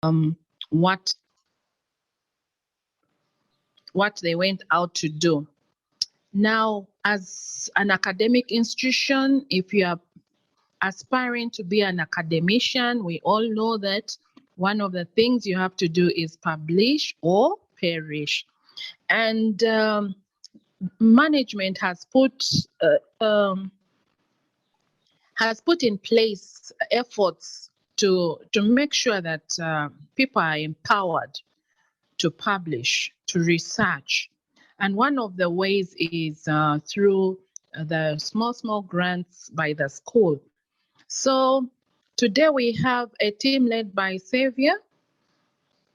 what they went out to do. Now, as an academic institution, if you are aspiring to be an academician, we all know that one of the things you have to do is publish or perish. And management has put in place efforts to make sure that people are empowered to publish, to research. And one of the ways is through the small grants by the school. So today we have a team led by Xavier.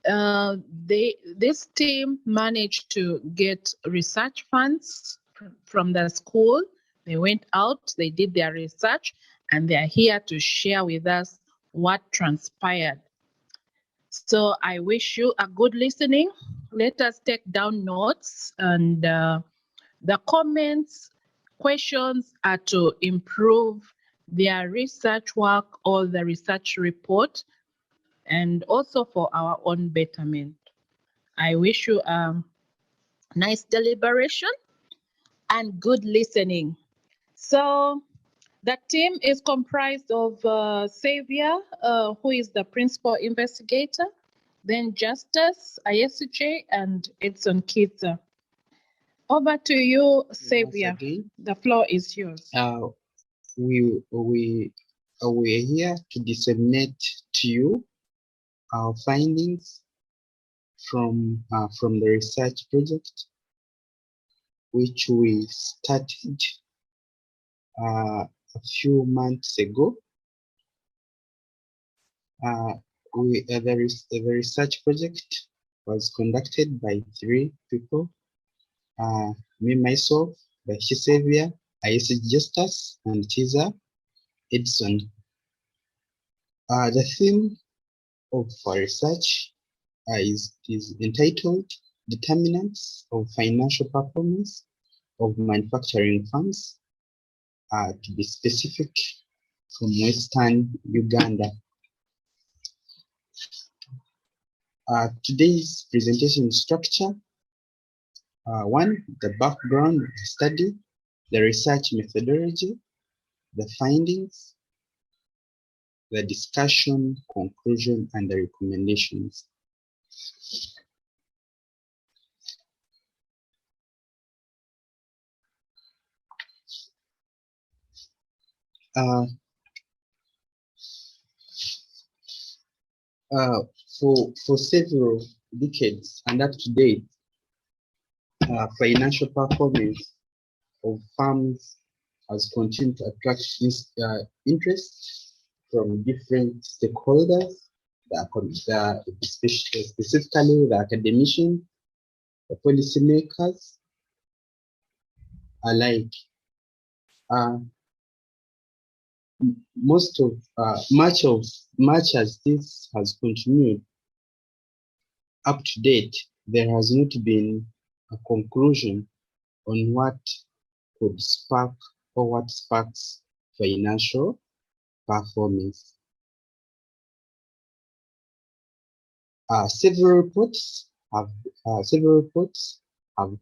This team managed to get research funds from the school. They went out, they did their research, and they are here to share with us what transpired. So I wish you a good listening. Let us take down notes, and the comments, questions are to improve their research work or the research report, and also for our own betterment. I wish you a nice deliberation and good listening. So the team is comprised of Xavier, who is the principal investigator, then Justice, Ayesije, and Edson Kitza. Over to you, Xavier. The floor is yours. We're here to disseminate to you our findings from the research project, which we started a few months ago. The research project was conducted by 3 people: me, myself, Bahikye Xavier, Ayesije Justus, and Chiza Edson. The theme of our research is entitled Determinants of Financial Performance of Manufacturing Firms, to be specific, from Western Uganda. Today's presentation structure: 1, the background of the study, the research methodology, the findings, the discussion, conclusion, and the recommendations. For several decades and up to date, financial performance of firms has continued to attract interest from different stakeholders, specifically the academicians, the policymakers alike. Much as this has continued up to date, there has not been a conclusion on what could spark or what sparks financial performance. Several reports have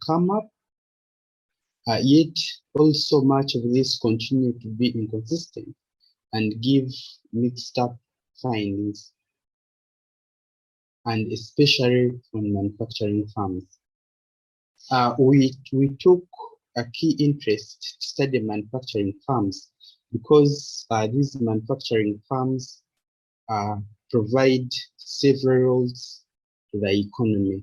come up, yet also much of this continue to be inconsistent and give mixed up findings, and especially on manufacturing firms. We took a key interest to study manufacturing firms because these manufacturing firms provide several roles to the economy.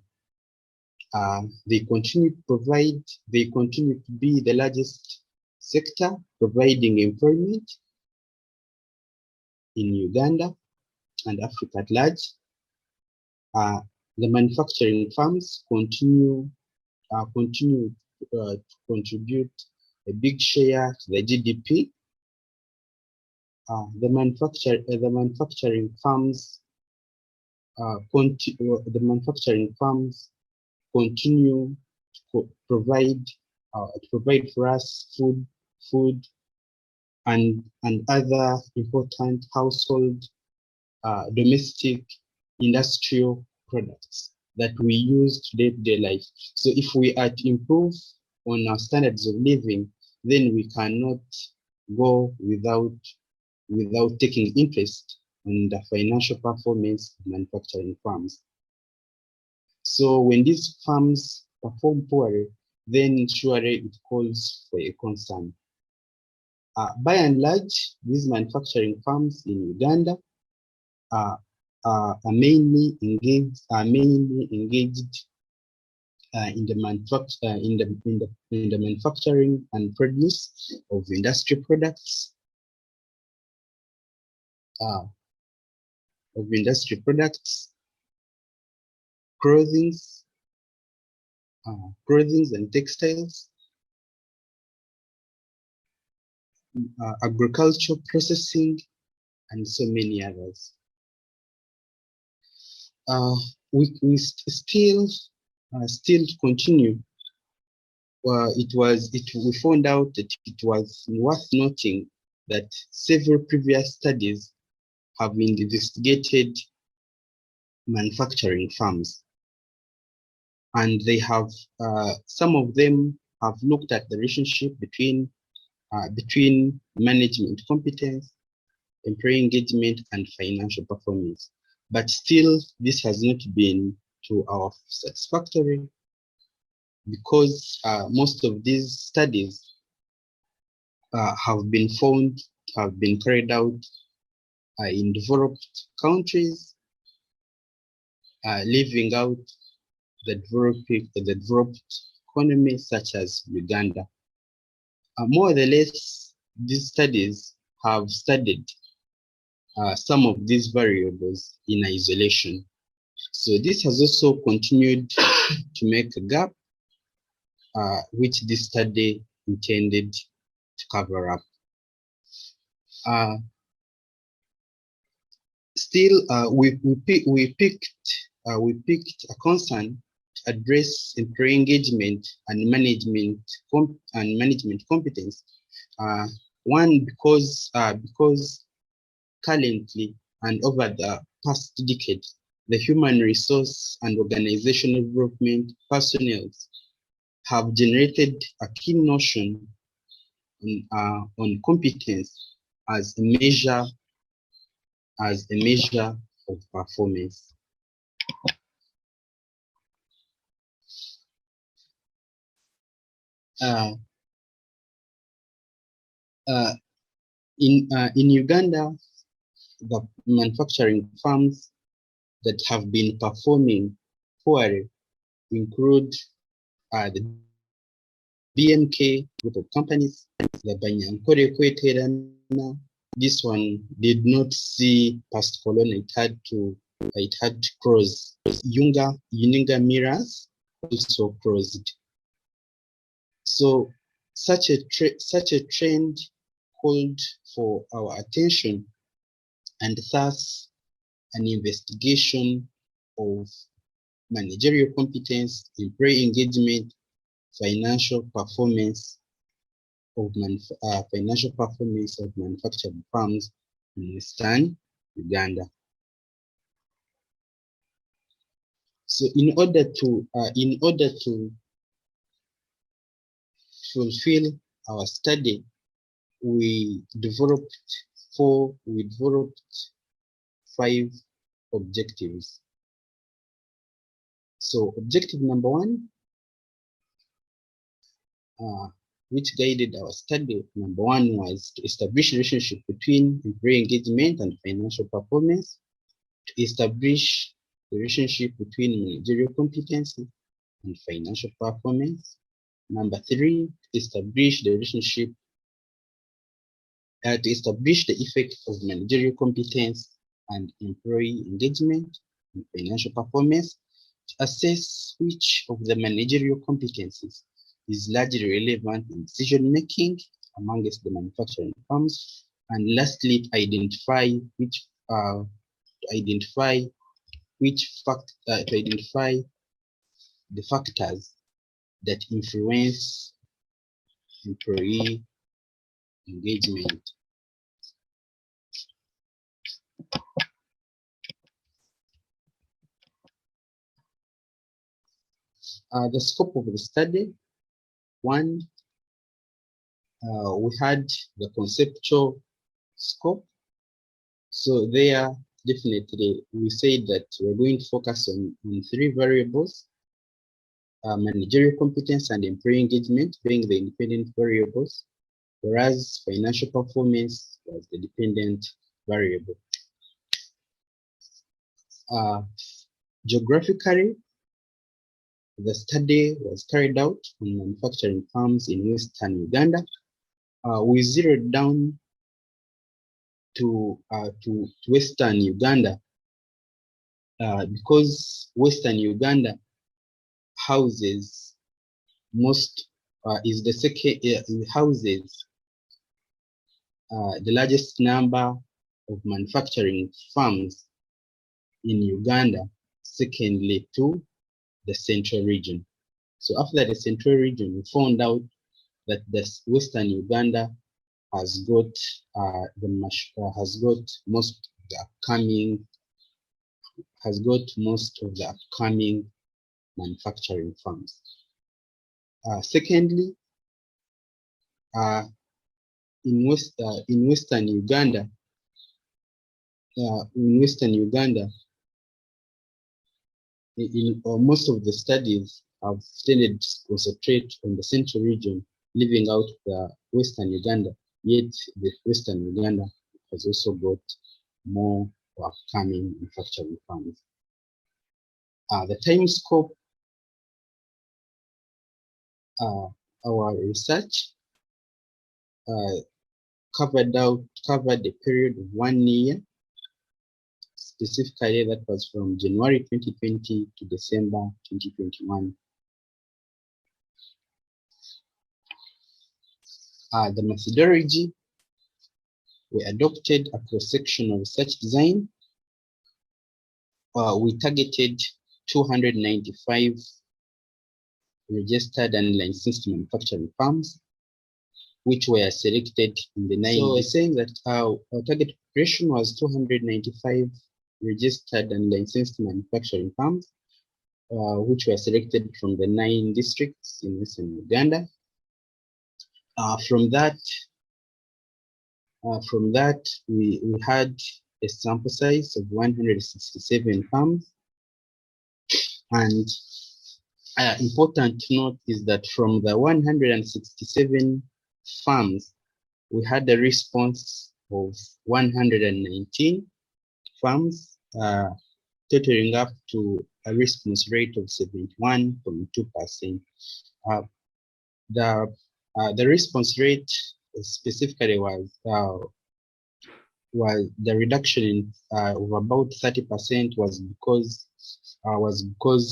They continue to be the largest sector providing employment in Uganda and Africa at large. The manufacturing firms continue to contribute a big share to the GDP. The manufacturing firms continue to provide for us food and other important household domestic industrial products that we use day-to-day life. So if we are to improve on our standards of living, then we cannot go without taking interest in the financial performance of manufacturing firms. So when these firms perform poorly, then surely it calls for a concern. By and large, these manufacturing firms in Uganda are mainly engaged in the manufacturing and produce of industry products, clothing and textiles, agricultural processing, and so many others. We still continue. We found out that it was worth noting that several previous studies have investigated manufacturing firms, and they have some of them have looked at the relationship between management competence, employee engagement, and financial performance. But still, this has not been to our satisfactory, because most of these studies have been carried out in developed countries, leaving out the developed economy such as Uganda. More or less, these studies have studied some of these variables in isolation. So this has also continued to make a gap, which this study intended to cover up. Still, we picked a concern to address employee engagement and management competence. One, because currently and over the past decade, the human resource and organizational development personnel have generated a keen notion on competence as a measure of performance. In Uganda, the manufacturing firms that have been performing poorly include the BMK group of companies, the Banyankore Kweterana. This one did not see past corona. It had to close. Uninga Mirrors also closed. So such a trend called for our attention, and thus an investigation of managerial competence, employee engagement, financial performance of manufacturing firms in Western Uganda. So in order to fulfill our study, we developed 5 objectives. So objective number 1, which guided our study, number 1 was to establish relationship between employee engagement and financial performance, to establish the relationship between managerial competency and financial performance. Number 3, to establish the effect of managerial competence and employee engagement and financial performance, to assess which of the managerial competencies is largely relevant in decision making amongst the manufacturing firms, and lastly, to identify the factors that influence employee engagement. The scope of the study: one, we had the conceptual scope. So there, definitely, we said that we're going to focus on three variables: managerial competence and employee engagement being the independent variables, whereas financial performance was the dependent variable. Geographically, the study was carried out on manufacturing farms in Western Uganda. We zeroed down to Western Uganda because Western Uganda houses most is the second houses the largest number of manufacturing farms in Uganda, secondly to the central region. So after the central region, we found out that the Western Uganda has got most of the upcoming manufacturing farms. Secondly, in Western Uganda, most of the studies have tended to concentrate on the central region, leaving out the Western Uganda. Yet the Western Uganda has also got more upcoming manufacturing farms. The time scope, our research covered a period of 1 year. Specifically, that was from January 2020 to December 2021. The methodology, we adopted a cross-sectional research design. We targeted 295 registered and licensed manufacturing farms, which were selected in the 9. So we're saying that our target population was 295 registered and licensed manufacturing farms, which were selected from the 9 districts in Western Uganda. From that, we had a sample size of 167 farms. And important to note is that from the 167 farms, we had a response of 119 farms, totaling up to a response rate of 71.2%. The response rate specifically was the reduction of about 30% was because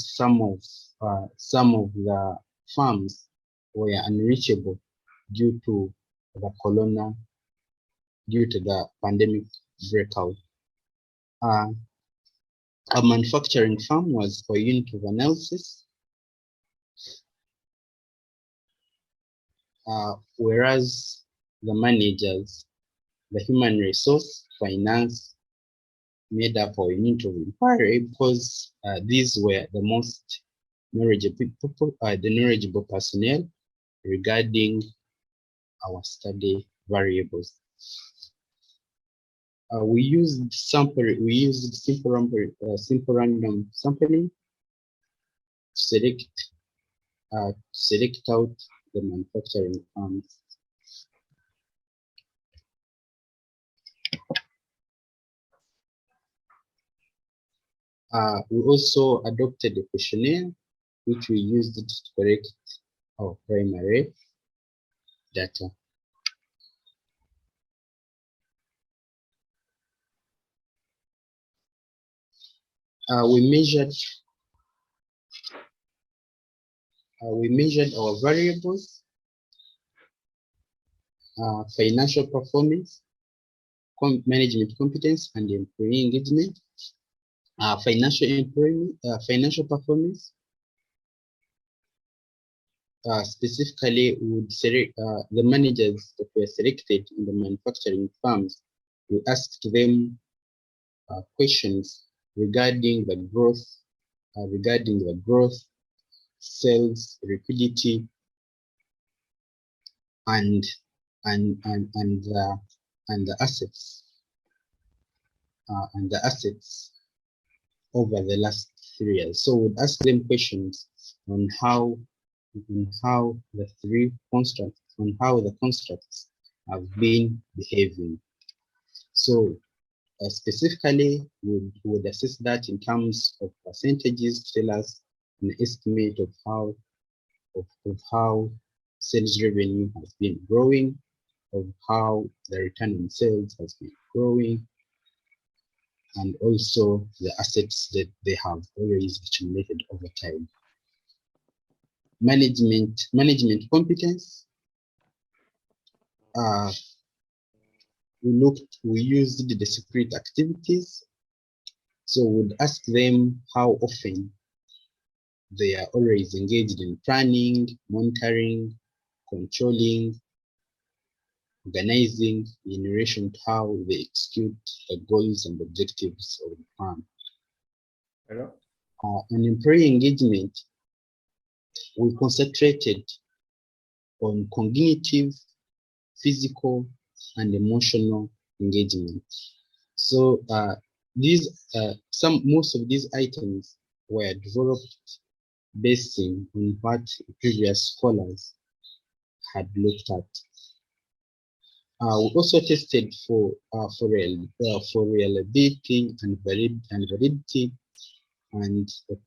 some of the farms were unreachable due to the pandemic breakout. A manufacturing farm was for unit of analysis, whereas the managers, the human resource, finance, made up our unit of inquiry because these were the most knowledgeable personnel regarding our study variables. We used simple random sampling to select out the manufacturing farms. We also adopted a questionnaire, which we used to collect our primary data. We measured our variables: financial performance, management competence, and employee engagement. Financial performance. Specifically, we would select the managers that were selected in the manufacturing farms. We asked them questions regarding the growth, sales, liquidity, and the assets over the last 3 years. So we'd ask them questions on how the constructs have been behaving. So specifically, we would assess that in terms of percentages to tell us an estimate of how sales revenue has been growing, of how the return on sales has been growing, and also the assets that they have always accumulated over time. Management competence. We used the discrete activities. So we'd ask them how often they are always engaged in planning, monitoring, controlling, organizing in relation to how they execute the goals and objectives of the plan. Hello? On employee engagement, we concentrated on cognitive, physical, and emotional engagement. So most of these items were developed based on what previous scholars had looked at. We also tested for reliability and validity, and the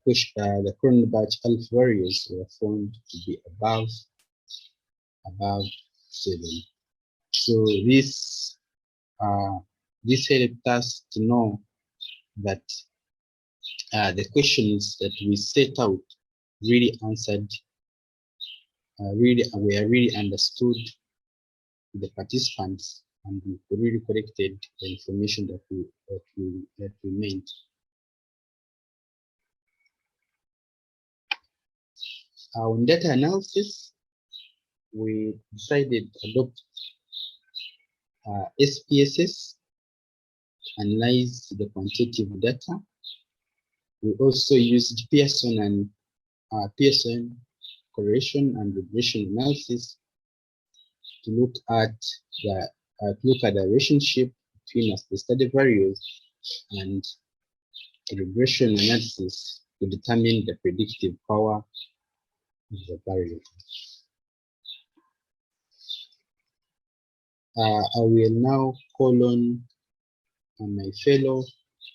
current batch alpha values were found to be above 7. So this helped us to know that the questions that we set out really answered, really understood the participants, and we really collected the information that we meant. On data analysis, we decided to adopt SPSS, analyze the quantitative data. We also used Pearson correlation and regression analysis to look at the relationship between the study variables and regression analysis to determine the predictive power of the variable. I will now call on my fellow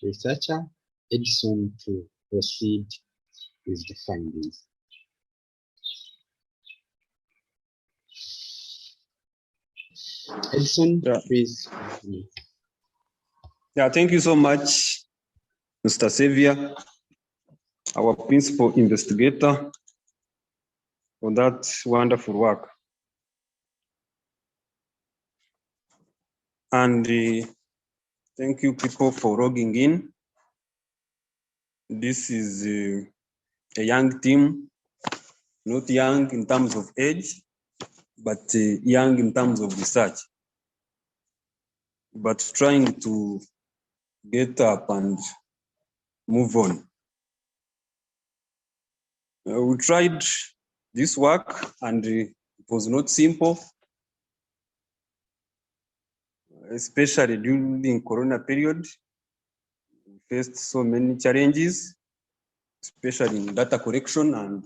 researcher, Edison, to proceed with the findings. Edison, please. Yeah, thank you so much, Mr. Xavier, our principal investigator, for that wonderful work. And thank you people for logging in. This is a young team, not young in terms of age, but young in terms of research, but trying to get up and move on. We tried this work and it was not simple, especially during the Corona period. We faced so many challenges, especially in data collection and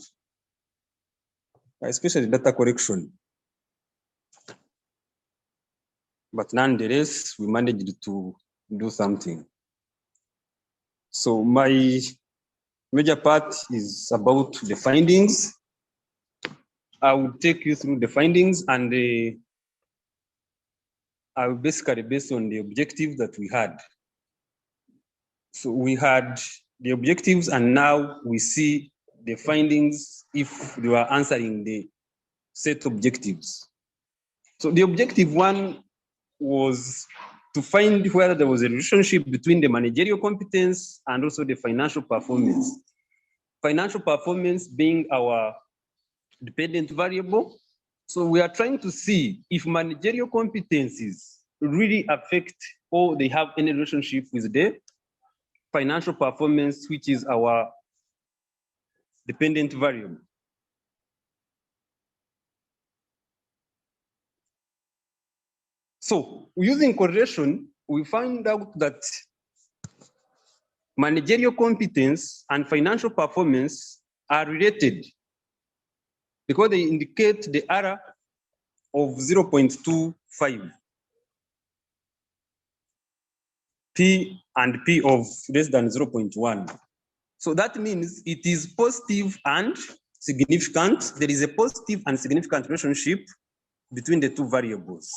especially data collection. But nonetheless, we managed to do something. So my major part is about the findings. I will take you through the findings, and I will basically based on the objectives that we had. So we had the objectives, and now we see the findings if they were answering the set objectives. So the objective one was to find whether there was a relationship between the managerial competence and also the financial performance. Financial performance being our dependent variable. So we are trying to see if managerial competencies really affect or they have any relationship with the financial performance, which is our dependent variable. So using correlation, we find out that managerial competence and financial performance are related because they indicate the error of 0.25. P and P of less than 0.1. So that means it is positive and significant. There is a positive and significant relationship between the two variables.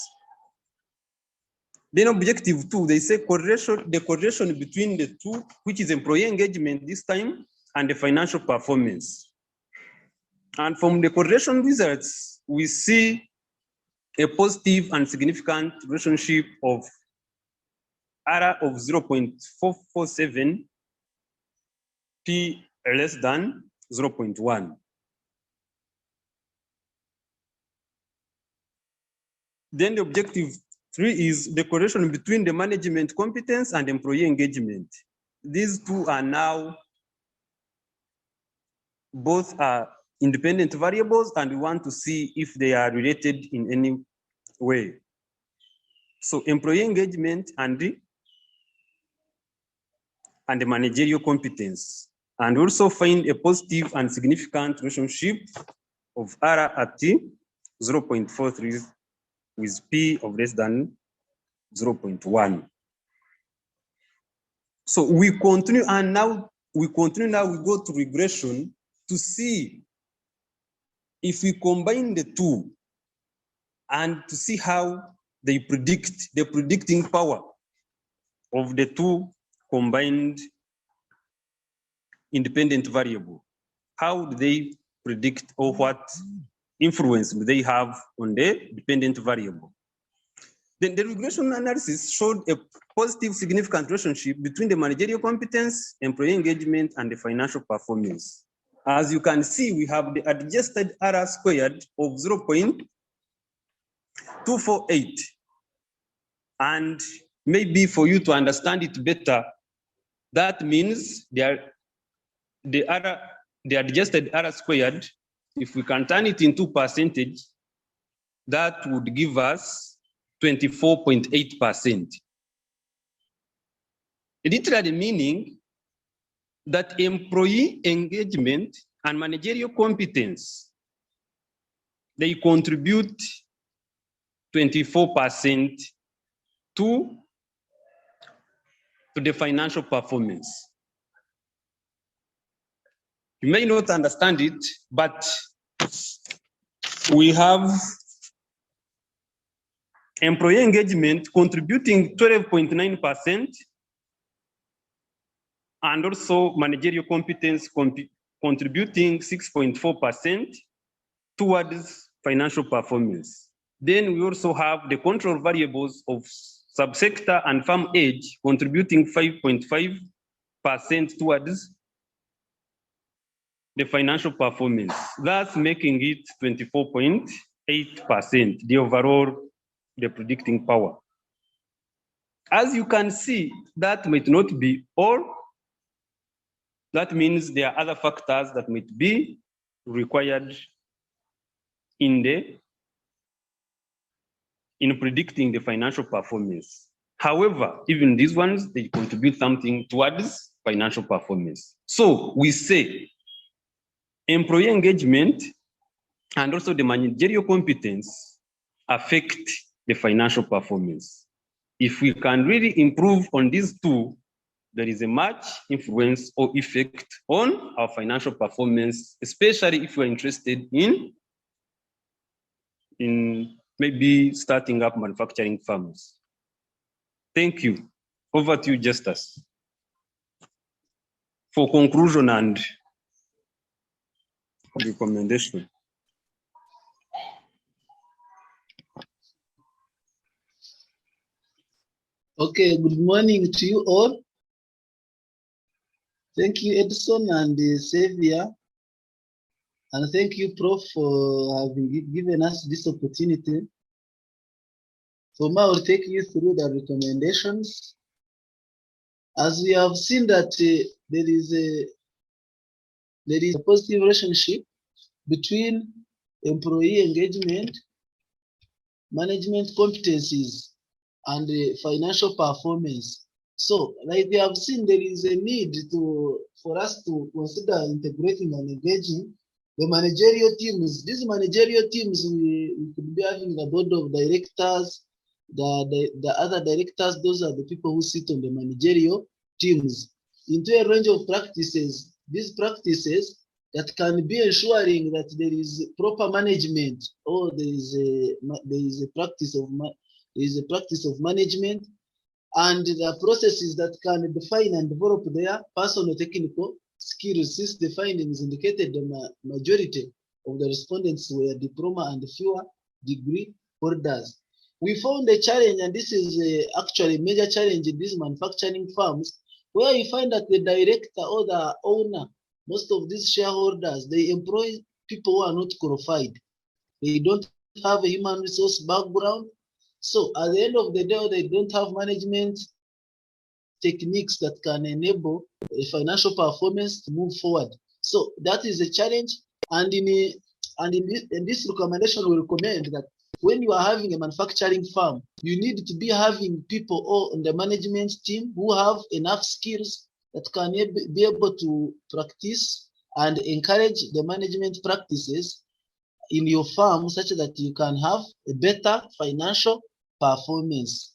Then objective 2, they say correlation, the correlation between the two, which is employee engagement this time, and the financial performance. And from the correlation results, we see a positive and significant relationship of error of 0.447, P less than 0.1. Then the objective 3 is the correlation between the management competence and employee engagement. These two are now, both are independent variables, and we want to see if they are related in any way. So employee engagement and the managerial competence, and also find a positive and significant relationship of error at 0.43 with P of less than 0.1. So we continue, and now we go to regression to see if we combine the two and to see how they predict, the predicting power of the two combined independent variable. How do they predict, or what influence do they have on the dependent variable? Then the regression analysis showed a positive significant relationship between the managerial competence, employee engagement, and the financial performance. As you can see, we have the adjusted error squared of 0.248. And maybe for you to understand it better, that means the adjusted error squared, if we can turn it into percentage, that would give us 24.8%. Literally meaning that employee engagement and managerial competence, they contribute 24% to the financial performance. You may not understand it, but we have employee engagement contributing 12.9%, and also managerial competence contributing 6.4% towards financial performance. Then we also have the control variables of subsector and farm age contributing 5.5% towards the financial performance, thus making it 24.8%, the overall, the predicting power. As you can see, that might not be all. That means there are other factors that might be required in predicting the financial performance. However, even these ones, they contribute something towards financial performance. So we say employee engagement and also the managerial competence affect the financial performance. If we can really improve on these two, there is a much influence or effect on our financial performance, especially if we're interested in maybe starting up manufacturing firms. Thank you. Over to you, Justus, for conclusion and recommendation. Okay, good morning to you all. Thank you, Edison and Xavier. And thank you, Prof, for having given us this opportunity. So now I'll take you through the recommendations. As we have seen that there is a positive relationship between employee engagement, management competencies, and financial performance. So, like we have seen, there is a need for us to consider integrating and engaging the managerial teams. These managerial teams, we could be having a board of directors, the other directors, those are the people who sit on the managerial teams, into a range of practices. These practices that can be ensuring that there is proper management, or there is a practice of management, and the processes that can define and develop their personal technical skills, since the findings indicated the majority of the respondents were diploma and fewer degree holders. We found a challenge, and this is actually a major challenge in these manufacturing firms, where you find that the director or the owner, most of these shareholders, they employ people who are not qualified. They don't have a human resource background. So at the end of the day, they don't have management techniques that can enable a financial performance to move forward. So that is a challenge. And in this recommendation, we recommend that when you are having a manufacturing firm, you need to be having people on the management team who have enough skills that can be able to practice and encourage the management practices in your firm, such that you can have a better financial performance.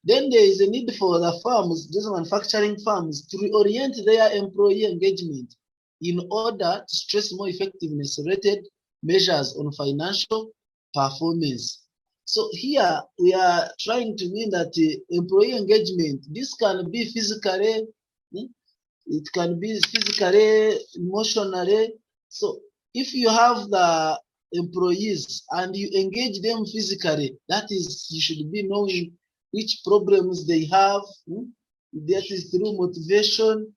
Then there is a need for the firms, these manufacturing firms, to reorient their employee engagement in order to stress more effectiveness related measures on financial performance. So here we are trying to mean that employee engagement, this can be physically, it can be physically, emotionally. So if you have the employees and you engage them physically, that is, you should be knowing which problems they have. That is through motivation,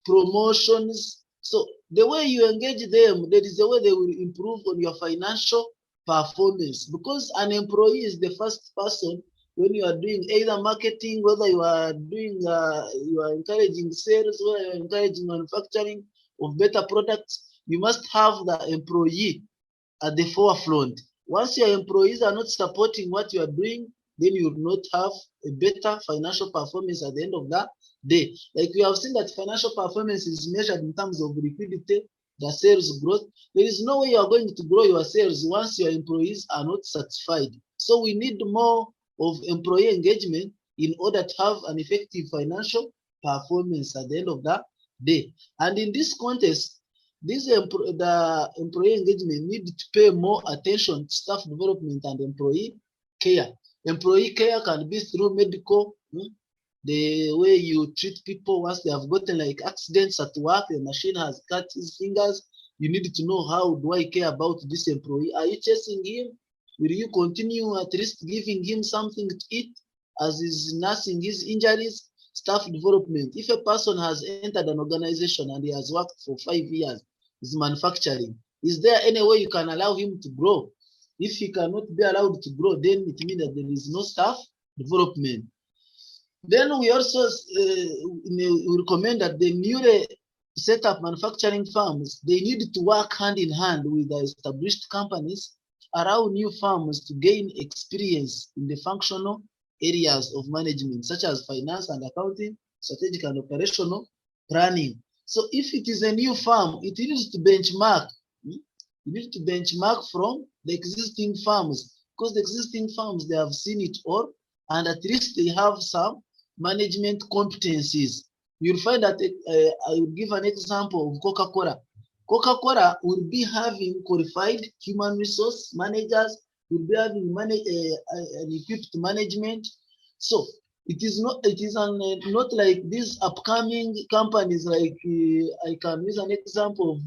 promotions. So the way you engage them, that is the way they will improve on your financial performance, because an employee is the first person when you are doing either marketing, whether you are doing, you are encouraging sales, whether you are encouraging manufacturing of better products, you must have the employee at the forefront. Once your employees are not supporting what you are doing, then you will not have a better financial performance at the end of the day. Like we have seen that financial performance is measured in terms of liquidity, the sales growth. There is no way you are going to grow your sales once your employees are not satisfied. So we need more of employee engagement in order to have an effective financial performance at the end of the day. And in this context, the employee engagement need to pay more attention to staff development and employee care. Employee care can be through medical, the way you treat people once they have gotten like accidents at work, the machine has cut his fingers. You need to know, how do I care about this employee? Are you chasing him? Will you continue at least giving him something to eat as he's nursing his injuries? Staff development. If a person has entered an organization and he has worked for 5 years, is manufacturing, is there any way you can allow him to grow? If he cannot be allowed to grow, then it means that there is no staff development. Then we also recommend that the newly set up manufacturing firms, they need to work hand in hand with the established companies, allow new firms to gain experience in the functional areas of management, such as finance and accounting, strategic and operational planning. So if it is a new firm, it needs to benchmark. You need to benchmark from the existing firms, because the existing firms, they have seen it all, and at least they have some management competencies. You'll find that I will give an example of Coca-Cola. Coca-Cola will be having qualified human resource managers, will be having an equipped management. So it is not like these upcoming companies, like I can use an example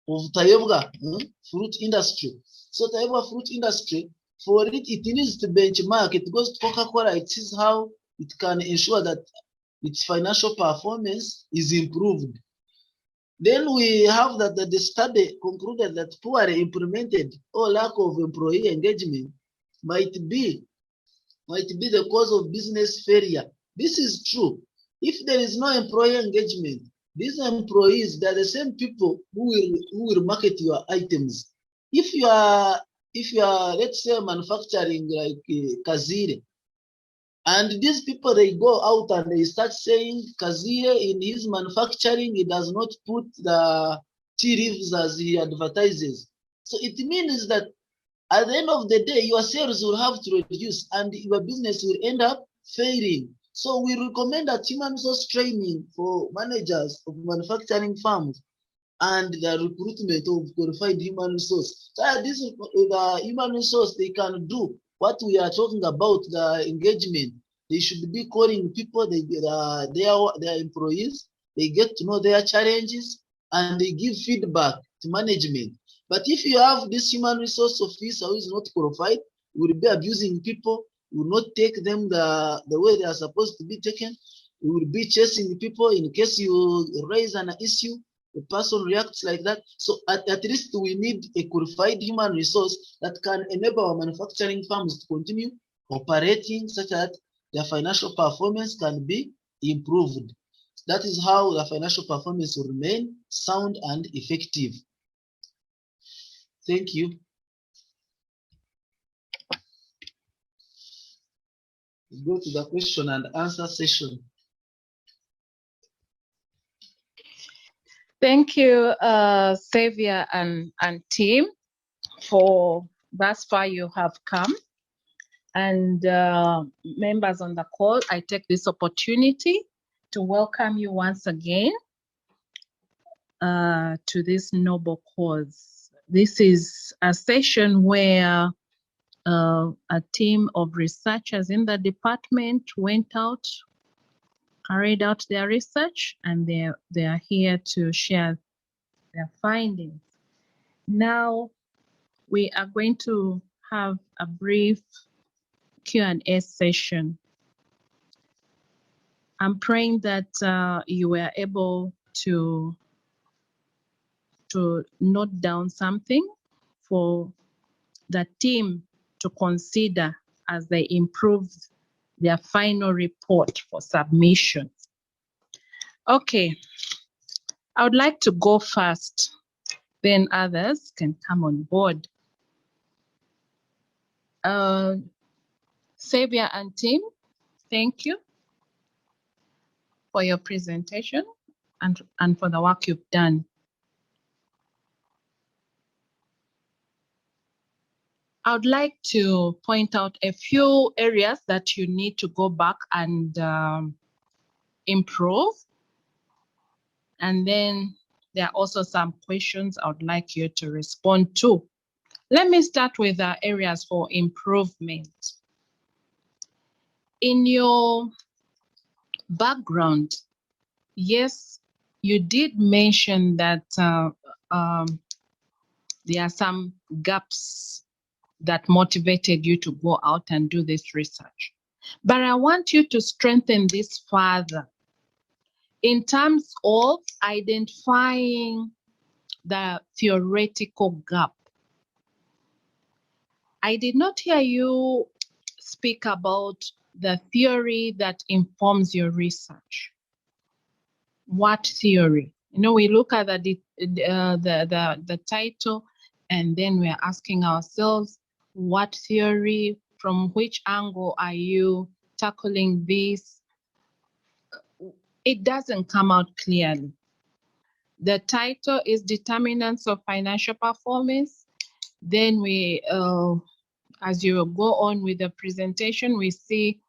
of Tayebwa fruit industry. So Tayebwa fruit industry, for it needs to benchmark. It goes to Coca-Cola. It sees how it can ensure that its financial performance is improved. Then we have that the study concluded that poorly implemented or lack of employee engagement might be the cause of business failure. This is true. If there is no employee engagement, these employees, they're the same people who will market your items. If you are if you are, let's say, manufacturing like Kazire, and these people, they go out and they start saying Kazire in his manufacturing, he does not put the tea leaves as he advertises. So it means that at the end of the day, your sales will have to reduce and your business will end up failing. So we recommend that human resource training for managers of manufacturing firms and the recruitment of qualified human resource. So this is the human resource, they can do what we are talking about, the engagement. They should be calling people, their employees, they get to know their challenges and they give feedback to management. But if you have this human resource officer who is not qualified, will be abusing people, will not take them the way they are supposed to be taken, you will be chasing people in case you raise an issue, the person reacts like that. So at least we need a qualified human resource that can enable our manufacturing firms to continue operating such that their financial performance can be improved. That is how the financial performance will remain sound and effective. Thank you. Go to the question and answer session. Thank you, Xavier and team, for thus far you have come. And members on the call, I take this opportunity to welcome you once again to this noble cause. This is a session where a team of researchers in the department went out, carried out their research, and they are here to share their findings. Now we are going to have a brief Q&A session. I'm praying that you were able to note down something for the team to consider as they improve their final report for submission. Okay, I would like to go first, then others can come on board. Xavier and team, thank you for your presentation and for the work you've done. I would like to point out a few areas that you need to go back and improve. And then there are also some questions I would like you to respond to. Let me start with the areas for improvement. In your background, yes, you did mention that there are some gaps that motivated you to go out and do this research. But I want you to strengthen this further in terms of identifying the theoretical gap. I did not hear you speak about the theory that informs your research. What theory? You know, we look at the title, and then we're asking ourselves, what theory, from which angle are you tackling this? It doesn't come out clearly. The title is Determinants of Financial Performance. Then we, as you go on with the presentation, we see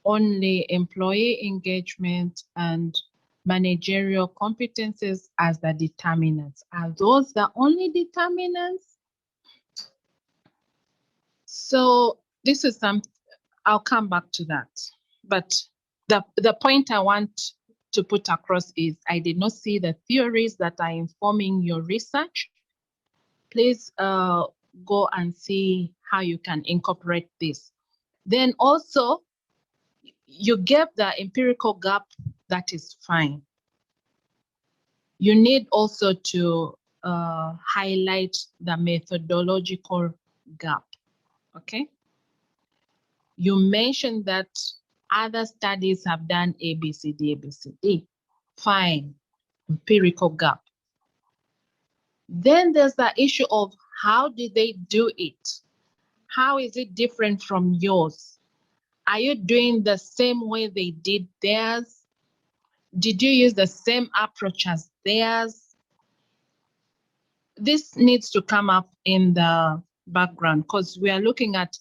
only employee engagement and managerial competences as the determinants. Are those the only determinants? So this is something, I'll come back to that. But the point I want to put across is I did not see the theories that are informing your research. Please go and see how you can incorporate this. Then also, you gave the empirical gap, that is fine. You need also to highlight the methodological gap, okay? You mentioned that other studies have done A, B, C, D, A, B, C, D. Fine, empirical gap. Then there's the issue of How did they do it? How is it different from yours? Are you doing the same way they did theirs? Did you use the same approach as theirs? This needs to come up in the background because we are looking at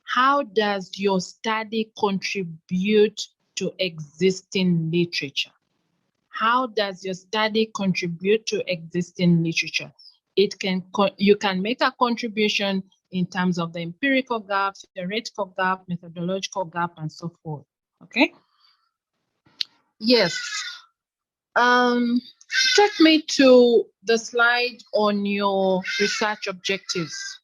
how does your study contribute to existing literature? How does your study contribute to existing literature? You can make a contribution in terms of the empirical gap, theoretical gap, methodological gap, and so forth. Okay. Yes. Take me to the slide on your research objectives.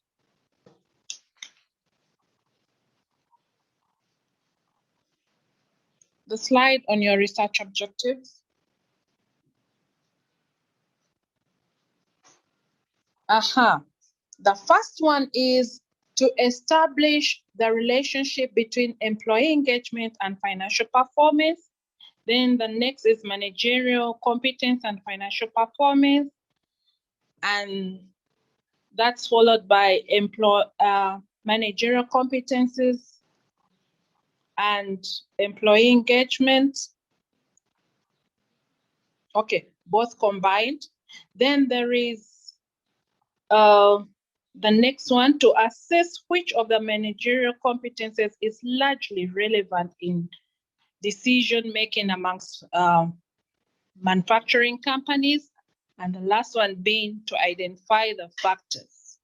The slide on your research objectives. The first one is to establish the relationship between employee engagement and financial performance. Then the next is managerial competence and financial performance. And that's followed by managerial competences and employee engagement. Okay, both combined. Then there is the next one, to assess which of the managerial competences is largely relevant in decision making amongst manufacturing companies. And the last one being to identify the factors.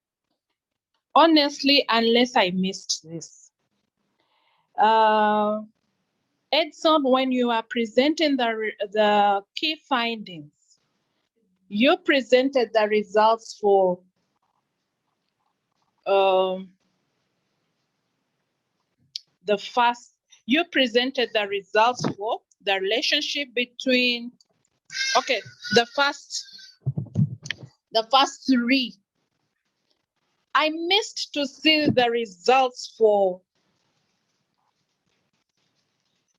Honestly, unless I missed this, Edson, when you are presenting the key findings, you presented the results for you presented the results for the relationship between, okay, the first three. I missed to see the results for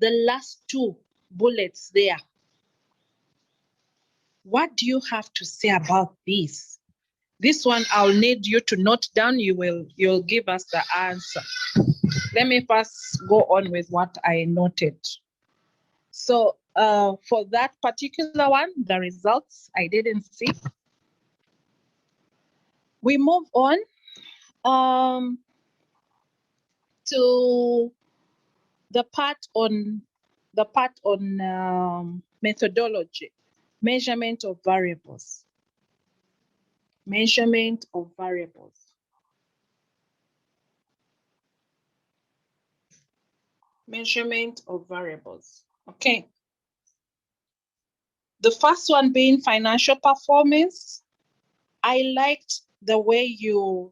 the last two bullets there. What do you have to say about this? This one I'll need you to note down. You'll give us the answer. Let me first go on with what I noted. So for that particular one, the results I didn't see. We move on to the part on methodology, measurement of variables. Measurement of variables. Measurement of variables. Okay. The first one being financial performance. I liked the way you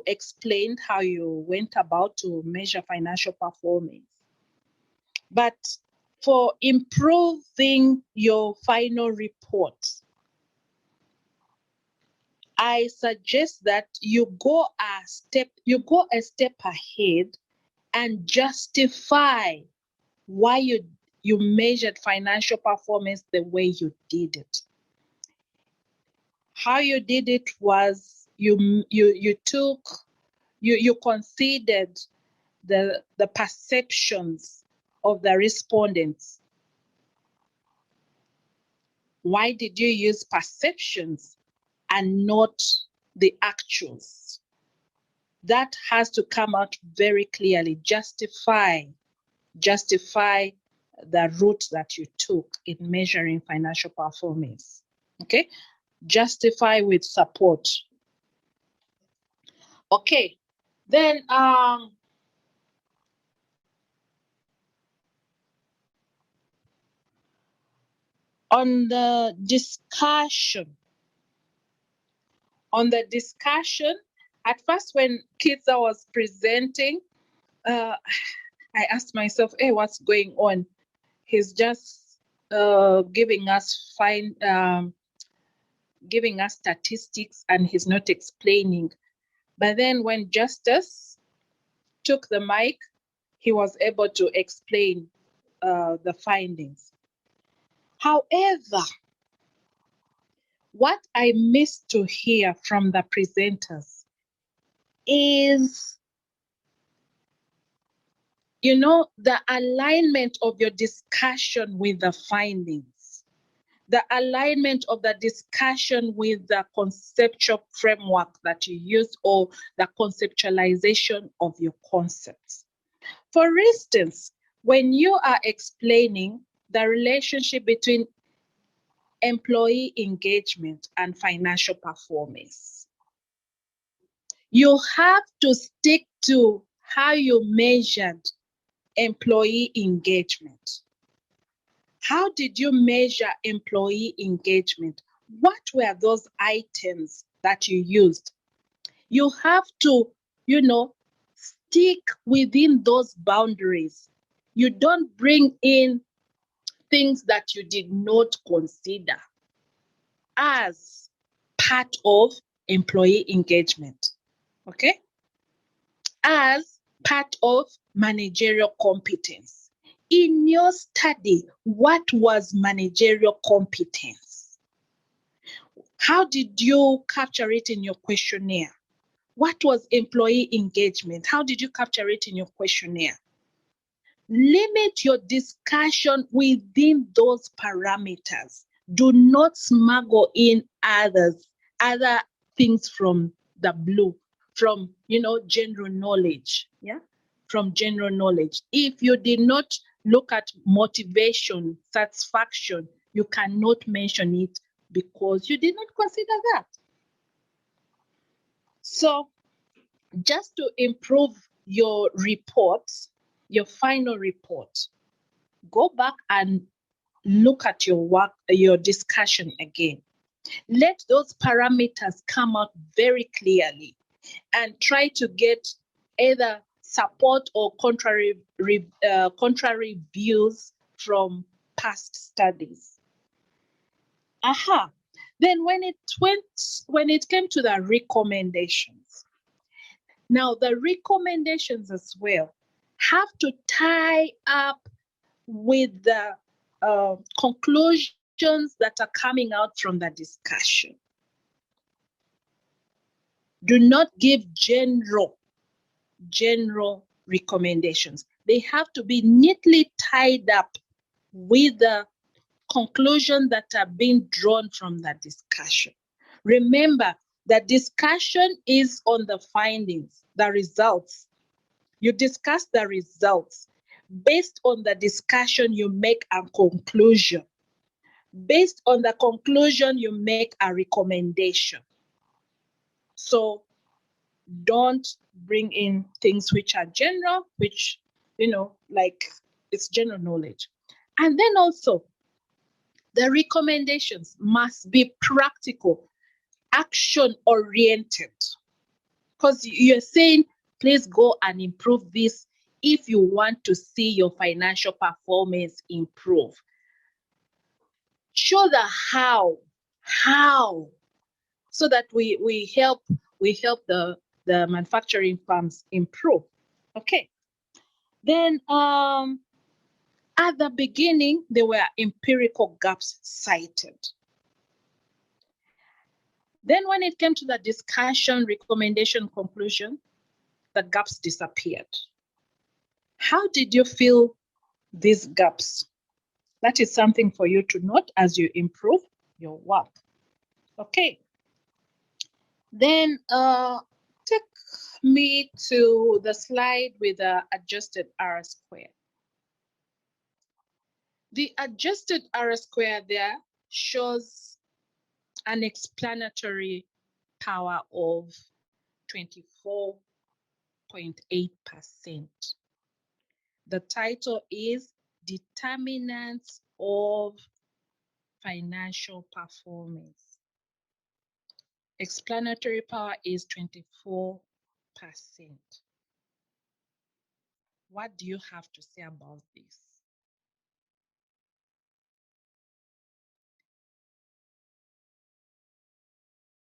explained how you went about to measure financial performance. But for improving your final report, I suggest that you go a step ahead and justify why you measured financial performance the way you did it. How you did it was you considered the perceptions of the respondents. Why did you use perceptions and not the actuals? That has to come out very clearly. Justify the route that you took in measuring financial performance. Okay, justify with support. Okay, then on the discussion, at first when Kitza was presenting, I asked myself, hey, what's going on? He's just giving us statistics and he's not explaining. But then when Justice took the mic, he was able to explain the findings. However, what I missed to hear from the presenters is, you know, the alignment of your discussion with the findings, the alignment of the discussion with the conceptual framework that you use, or the conceptualization of your concepts. For instance, when you are explaining the relationship between employee engagement and financial performance, you have to stick to how you measured employee engagement. How did you measure employee engagement? What were those items that you used? You have to, you know, stick within those boundaries. You don't bring in things that you did not consider as part of employee engagement, okay? As part of managerial competence. In your study, what was managerial competence? How did you capture it in your questionnaire? What was employee engagement? How did you capture it in your questionnaire? Limit your discussion within those parameters. Do not smuggle in other things from the blue, from, you know, general knowledge. Yeah, from general knowledge. If you did not look at motivation, satisfaction, you cannot mention it because you did not consider that. So just to improve your report, your final report, go back and look at your work, your discussion again. Let those parameters come out very clearly and try to get either support or contrary views from past studies. Then when it came to the recommendations, now the recommendations as well have to tie up with the conclusions that are coming out from the discussion. Do not give general recommendations. They have to be neatly tied up with the conclusions that are being drawn from the discussion. Remember, the discussion is on the findings, the results. You discuss the results. Based on the discussion, you make a conclusion. Based on the conclusion, you make a recommendation. So don't bring in things which are general, which, you know, like it's general knowledge. And then also, the recommendations must be practical, action-oriented. Because you're saying, please go and improve this if you want to see your financial performance improve. Show the how, so that we help the manufacturing firms improve. Okay. Then at the beginning, there were empirical gaps cited. Then when it came to the discussion, recommendation, conclusion, the gaps disappeared. How did you feel these gaps? That is something for you to note as you improve your work. Okay. Then take me to the slide with the adjusted R square. The adjusted R square there shows an explanatory power of 24.8%. The title is Determinants of Financial Performance. Explanatory power is 24%. What do you have to say about this?